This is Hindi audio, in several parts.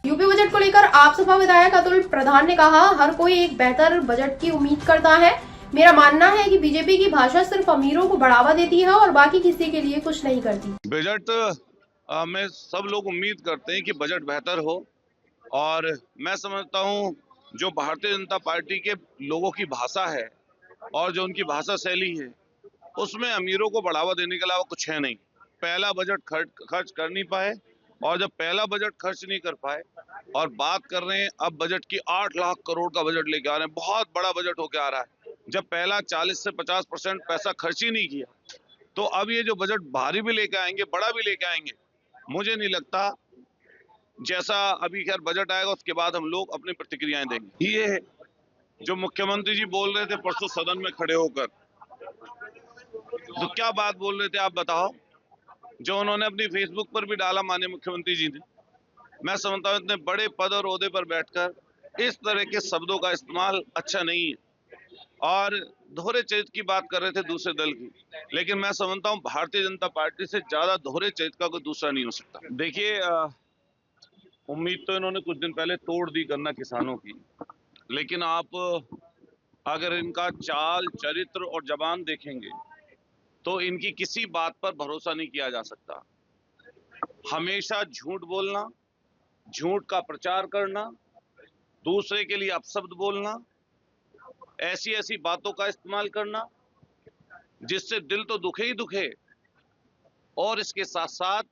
यूपी बजट को लेकर आप सपा विधायक अतुल प्रधान ने कहा, हर कोई एक बेहतर बजट की उम्मीद करता है। मेरा मानना है कि बीजेपी की भाषा सिर्फ अमीरों को बढ़ावा देती है और बाकी किसी के लिए कुछ नहीं करती। बजट में सब लोग उम्मीद करते हैं कि बजट बेहतर हो, और मैं समझता हूँ जो भारतीय जनता पार्टी के लोगों की भाषा है और जो उनकी भाषा शैली है, उसमें अमीरों को बढ़ावा देने के अलावा कुछ है नहीं। पहला बजट खर्च कर नहीं पाए, और जब पहला बजट खर्च नहीं कर पाए और बात कर रहे हैं अब बजट की 8 लाख करोड़ का बजट लेके आ रहे हैं, बहुत बड़ा बजट होके आ रहा है। जब पहला 40 से 50% पैसा खर्च ही नहीं किया, तो अब ये जो बजट भारी भी लेके आएंगे, बड़ा भी लेके आएंगे, मुझे नहीं लगता। जैसा अभी खैर बजट आएगा उसके बाद हम लोग अपनी प्रतिक्रियाएं देंगे। ये जो मुख्यमंत्री जी बोल रहे थे परसों सदन में खड़े होकर, तो क्या बात बोल रहे थे आप बताओ, जो उन्होंने अपनी फेसबुक पर भी डाला माननीय मुख्यमंत्री जी ने। मैं समझता हूँ इतने बड़े पद और ओहदे पर बैठकर इस तरह के शब्दों का इस्तेमाल अच्छा नहीं है, और दोहरे चरित्र की बात कर रहे थे दूसरे दल की, लेकिन मैं समझता हूँ भारतीय जनता पार्टी से ज्यादा दोहरे चरित्र का कोई दूसरा नहीं हो सकता। देखिए, उम्मीद तो इन्होंने कुछ दिन पहले तोड़ दी गन्ना किसानों की, लेकिन आप अगर इनका चाल चरित्र और जबान देखेंगे तो इनकी किसी बात पर भरोसा नहीं किया जा सकता। हमेशा झूठ बोलना, झूठ का प्रचार करना, दूसरे के लिए अपशब्द बोलना, ऐसी ऐसी बातों का इस्तेमाल करना जिससे दिल तो दुखे ही दुखे। और इसके साथ साथ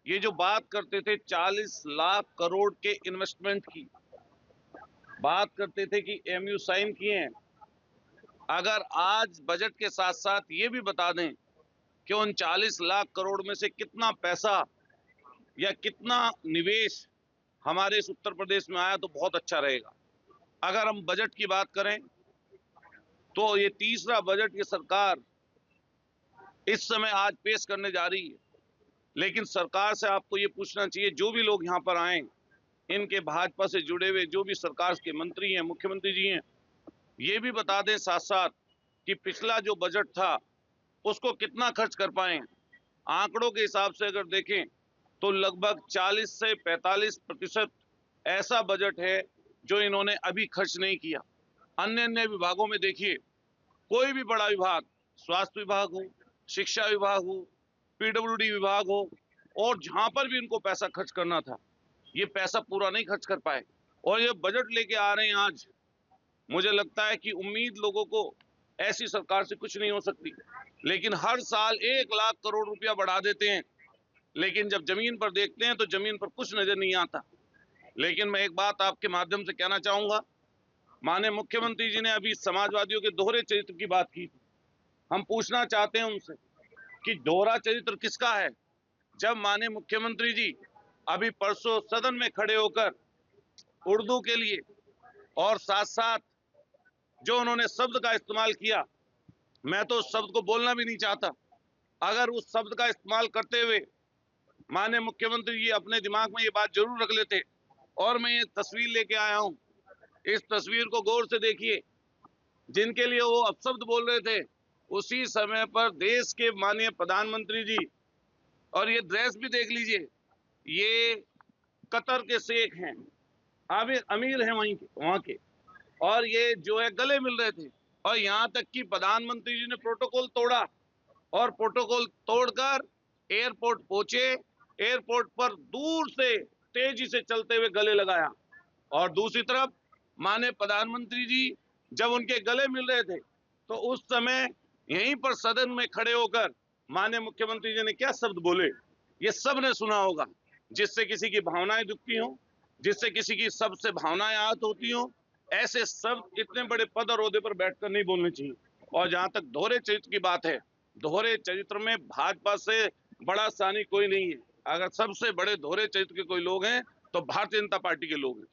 ये जो बात करते थे 40 लाख करोड़ के इन्वेस्टमेंट की बात करते थे कि एमयू साइन किए हैं, अगर आज बजट के साथ साथ ये भी बता दें कि उन 40 लाख करोड़ में से कितना पैसा या कितना निवेश हमारे इस उत्तर प्रदेश में आया तो बहुत अच्छा रहेगा। अगर हम बजट की बात करें तो ये तीसरा बजट ये सरकार इस समय आज पेश करने जा रही है, लेकिन सरकार से आपको ये पूछना चाहिए, जो भी लोग यहाँ पर आए, इनके भाजपा से जुड़े हुए जो भी सरकार के मंत्री हैं, मुख्यमंत्री जी हैं, ये भी बता दें साथ साथ कि पिछला जो बजट था उसको कितना खर्च कर पाए। आंकड़ों के हिसाब से अगर देखें तो लगभग 40 से 45% ऐसा बजट है जो इन्होंने अभी खर्च नहीं किया। अन्य अन्य विभागों में देखिए, कोई भी बड़ा विभाग, स्वास्थ्य विभाग हो, शिक्षा विभाग हो, पीडब्ल्यूडी विभाग हो, और जहां पर भी इनको पैसा खर्च करना था, ये पैसा पूरा नहीं खर्च कर पाए। और ये बजट लेके आ रहे हैं आज, मुझे लगता है कि उम्मीद लोगों को ऐसी सरकार से कुछ नहीं हो सकती, लेकिन हर साल 1 लाख करोड़ रुपया बढ़ा देते हैं, लेकिन जब जमीन पर देखते हैं तो जमीन पर कुछ नजर नहीं आता। लेकिन मैं एक बात आपके माध्यम से कहना चाहूंगा, माननीय मुख्यमंत्री जी ने अभी समाजवादियों के दोहरे चरित्र की बात की। हम पूछना चाहते हैं उनसे कि दोहरा चरित्र किसका है, जब माननीय मुख्यमंत्री जी अभी परसों सदन में खड़े होकर उर्दू के लिए और साथ साथ जो उन्होंने शब्द का इस्तेमाल किया, मैं तो उस शब्द को बोलना भी नहीं चाहता। अगर उस शब्द का इस्तेमाल करते हुए माननीय मुख्यमंत्री जी अपने दिमाग में ये बात जरूर रख लेते, और मैं ये तस्वीर लेके आया हूं, इस तस्वीर को गौर से देखिए, जिनके लिए वो अपशब्द बोल रहे थे उसी समय पर देश के माननीय प्रधानमंत्री जी, और ये ड्रेस भी देख लीजिए, ये कतर के शेख हैं, अमीर हैं वहां के, और ये जो है गले मिल रहे थे, और यहाँ तक कि प्रधानमंत्री जी ने प्रोटोकॉल तोड़ा और प्रोटोकॉल तोड़कर एयरपोर्ट पहुंचे, एयरपोर्ट पर दूर से तेजी से चलते हुए गले लगाया। और दूसरी तरफ माननीय प्रधानमंत्री जी जब उनके गले मिल रहे थे तो उस समय यहीं पर सदन में खड़े होकर माननीय मुख्यमंत्री जी ने क्या शब्द बोले, ये सब ने सुना होगा। जिससे किसी की भावनाएं दुखती हों, जिससे किसी की सबसे भावनाएं आहत होती हों, ऐसे सब इतने बड़े पद और ओहदे पर बैठकर नहीं बोलने चाहिए। और जहां तक दोहरे चरित्र की बात है, दोहरे चरित्र में भाजपा से बड़ा सानी कोई नहीं है। अगर सबसे बड़े दोहरे चरित्र के कोई लोग हैं तो भारतीय जनता पार्टी के लोग हैं।